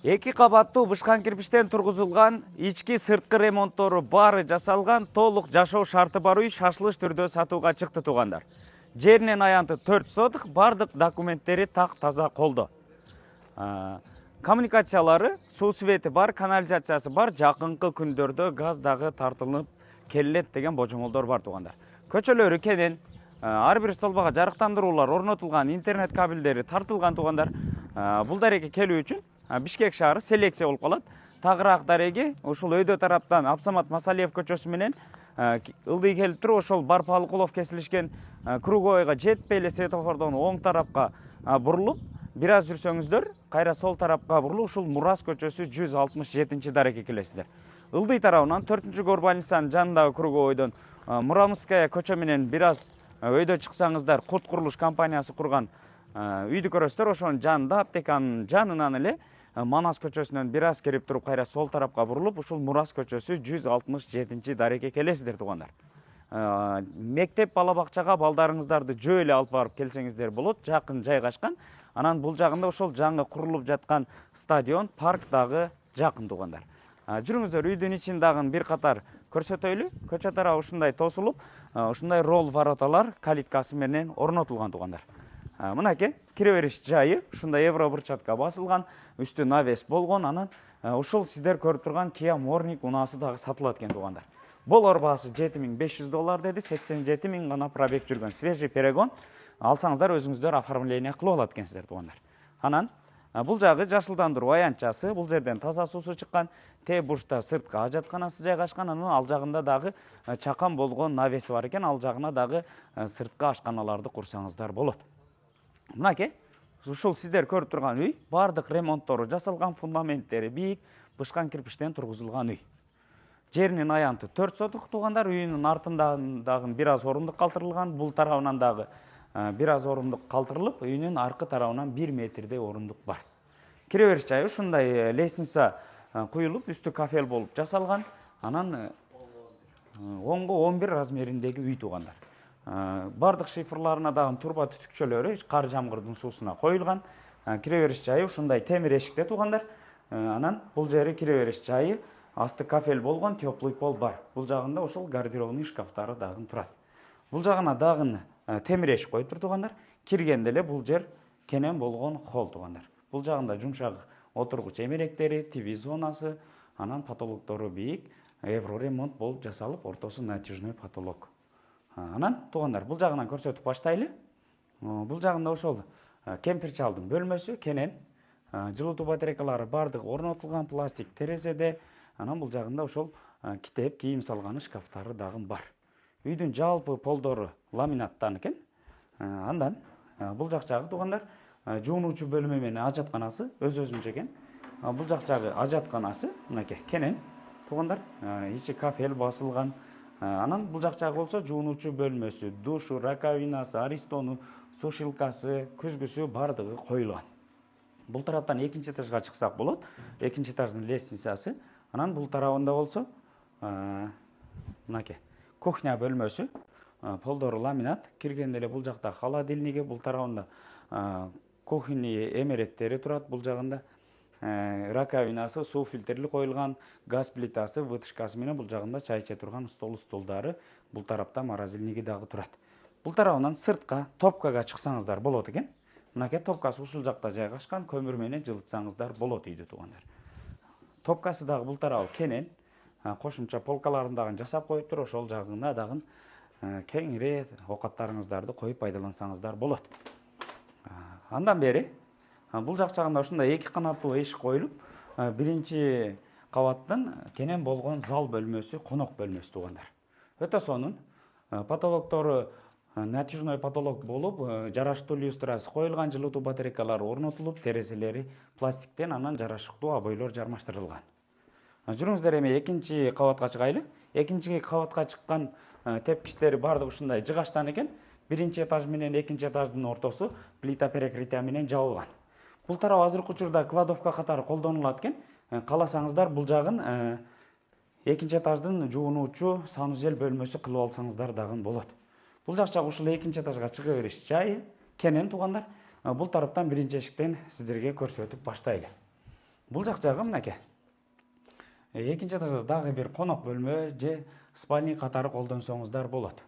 Эки кабаттуу бышкан кирпичтен тургузулган, ички сырткы ремонттору баары жасалган, толук жашоо шарты бар үй шашылыш түрдө сатууга чыкты туугандар. Жеринин аянты 4 сотык, бардык документтери так таза колдо. Коммуникациялары, суу свети бар, канализациясы бар, жакынкы күндөрдө газ дагы тартылып келет деген божомолдор бар туугандар. Көчөлөрү кенен, ар бир столбага жарыктандыруулар орнотулган, интернет кабелдери тартылган туугандар. Бул дарекке келүү үчүн Бишкек шаары селекция болуп калат. Тагыраак дареги ушул өйдө тараптан Абсамат Масалиев көчөсү менен ылдый келип туруп, ошол Барпалыкулов кесилишкен круговойго жетпей эле светофордон оң тарапка бурулуп, бир аз жүрсөңүздөр, кайра сол тарапка бурулуп, ушул Мурас көчөсү 167 дарекке келесиздер. Ылдый тарабынан 4-горбанистан жанындагы круговойдон Мурамская көчө менен бир аз өйдө чыксаңыздар, Курт курулуш компаниясы курган үйдү көрөсүздөр. Ошонун жанында, аптеканын жанынан эле Манас көчөсүнөн бир аз кирип туруп, кайра сол тарапка бурулуп, ушул Мурас көчөсү 167 дарекке келесиздер туугандар. Мектеп, бала бакчага балдарыңыздарды жөө эле алып барып келсеңиздер болот, жакын жайгашкан. Анан бул жагында ошол жаңы курулуп жаткан стадион, парк дагы жакын туугандар. Жүрүңүздөр, үйдүн ичин дагы бир катар көрсөтөйлү. Көчө тарабы ушундай тосулуп, ушундай ролл вороталар калиткасы менен орнотулган туугандар. Мынакей кире бериш жайы ушундай евро брусчатка басылган, үстү навес болгон. Анан ушул сиздер көрүп турган Kia Morning унаасы дагы сатылат экен туугандар. Болор баасы $7500 деди, 87 000 гана пробег жүргөн свежий перегон. Алсаңыздар өзүңүздөр оформление кылып алат экенсиздер туугандар. Анан бул жагы жашылдандыруу аянтчасы, бул жерден таза суусу чыккан, те бурчта сырткы ажатканасы жайгашкан. Анан ал жагында дагы чакан болгон навеси бар экен, ал жагына дагы сырткы ашканаларды курсаңыздар болот. Мынакей, ушул сиздер көрүп турган үй, бардык ремонттору жасалган, фундаменттери бийик, бышкан кирпичтен тургузулган үй. Жеринин аянты 4 сотук туугандар, үйүнүн артынан дагы бир аз орундук калтырылган, бул тарабынан дагы бир аз орундук калтырылып, үйүнүн аркы тарабынан 1 метрдей орундук бар. Кире бериш жайы ушундай лестница куюлуп, үстү кафел болуп жасалган. Анан оңго 11 размериндеги үй туугандар. Бардык шифрларына дагы турба түтүкчөлөрү кар жамгырдын суусуна коюлган. Кире бериш жайы ушундай темир эшикте туугандар. Анан бул жери кире бериш жайы асты кафел болгон, теплый пол бар. Бул жагында ошол гардеробный шкафтары дагы турат. Бул жагына дагы темир эшик коюптур туугандар. Киргенде эле бул жер кенен болгон холл туугандар. Бул жагында жумшак отургуч эмеректери, ТВ зонасы, анан потолоктору бийик, евро ремонт болуп жасалып, ортосу натяжной потолок. Анан туугандар, бул жагынан көрсөтүп баштайлы. Бул жагында ошол кемпир чалдын бөлмөсү, кенен жылытуу батарейкалары бардык орнотулган, пластик терезеде. Анан бул жагында ошол китеп, кийим салган шкафтары дагы бар. Үйдүн жалпы полдору ламинаттан экен. Андан бул жак жагы туугандар, жуунуучу бөлмө менен ажатканасы өз-өзүнчө экен. Бул жак жагы ажатканасы, мынакей кенен туугандар, ичи кафел басылган. Анан бул жак жагы болсо жуунуучу бөлмөсү, душу, раковинасы, аристону, сушилкасы, күзгүсү бардыгы коюлган. Бул тараптан экинчи этажга чыксак болот. Экинчи этаждын лестницасы. Анан бул тарабында болсо мынакей кухня бөлмөсү, полдору ламинат. Киргенде эле бул жакта холодильниги, бул тарабында кухня эмереттери турат. Бул жагында раковинасы, суу фильтри коюлган, газ плитасы, вытяжкасы менен бул жагында чай иче турган столдары, бул тарапта морозильниги дагы турат. Бул тарабынан сыртка, топкага чыксаңыздар болот экен. Мынакей топкасы ушул жакта жайгашкан, көмүр менен жылытсаңыздар болот үйдү туугандар. Топкасы дагы бул тарабы кенен, кошумча полкаларын дагы жасап коюптур, ошол жагына дагы кеңири оокаттарыңыздарды коюп пайдалансаңыздар болот. Андан бери бул жак жагында ушундай 2 канаттуу эшик коюлуп, биринчи кабаттын кенен болгон зал бөлмөсү, конок бөлмөсү туугандар. Өтө сонун. Потолоктору натяжной потолок болуп, жараштуу люстрасы коюлган, жылытуу батарейкалары орнотулуп, терезелери пластиктен, анан жарашыктуу обойлор жармаштырылган. Жүрүңүздөр, эми экинчи кабатка чыгайлы. Экинчи кабатка чыккан тепкичтери бардык ушундай жыгаштан экен. Биринчи этаж менен экинчи этаждын ортосу плита перекрытия менен жабылган. Бул тарап азыркы учурда кладовка катары колдонулат экен. Кааласаңыздар бул жагын экинчи этаждын жуунуучу санузел бөлмөсү кылып алсаңыздар дагы болот. Бул жак жагы ушул экинчи этажга чыга бериш жайы кенен туугандар. Бул тараптан биринчи эшиктен сиздерге көрсөтүп баштайлы. Бул жак жагы мынакей. Экинчи этажда дагы бир конок бөлмө же спальник катары колдонсоңуздар болот.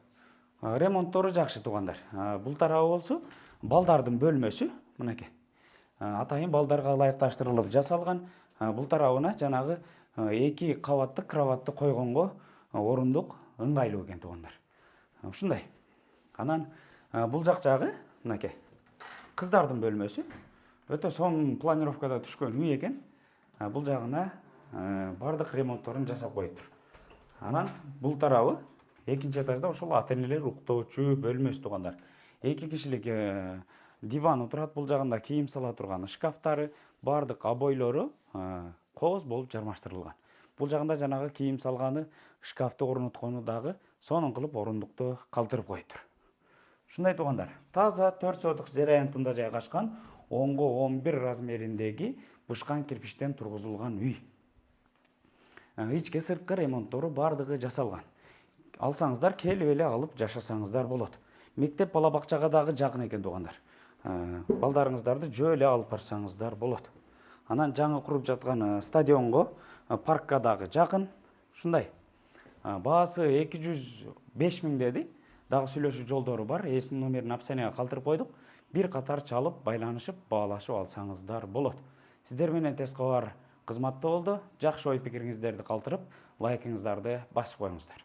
Ремонттору жакшы туугандар. Бул тарабы болсо балдардын бөлмөсү мынакей. Атайын балдарга ылайыкташтырылып жасалган. Бул тарабына жанагы 2 кабатты кроватты койгонго орундук ыңгайлуу экен туугандар. Ушундай. Анан бул жак жагы мынакей. Кыздардын бөлмөсү. Өтө сонун планировкада түшкөн үй экен. Бул жагына бардык ремонтторун жасап коюптур. Анан бул тарабы экинчи этажда ошол ата-энелер уктоочу бөлмөсү туугандар. 2 кишилик диваны турат, бул жагында кийим сала турган шкафтары, бардык обойлору кооз болуп жармаштырылган. Бул жагында жанагы кийим салганы, шкафты орноткону дагы сонун кылып орундукту калтырып коюптур. Ушундай туугандар. Таза 4 соток жер аянтында жайгашкан 10-11 размериндеги бышкан кирпичтен тургузулган үй. Ички сырткы ремонттору бардыгы жасалган. Алсаңыздар, келип эле алып жашасаңыздар болот. Мектеп бала бакчага дагы жакын экен туугандар. Балдарыңыздарды жөө эле алып барсаңыздар болот. Анан жаңы куруп жаткан стадионго, паркка дагы жакын. Ушундай. Баасы 205 миң деди. Дагы сүйлөшүү жолдору бар. Эсин номерин описанияга калтырып койдук. Бир катар чалып, байланышып, баалашып алсаңыздар болот. Сиздер менен тез кабар кызматта болду. Жакшы ой пикириңиздерди калтырып, лайкыңыздарды басып коюңуздар.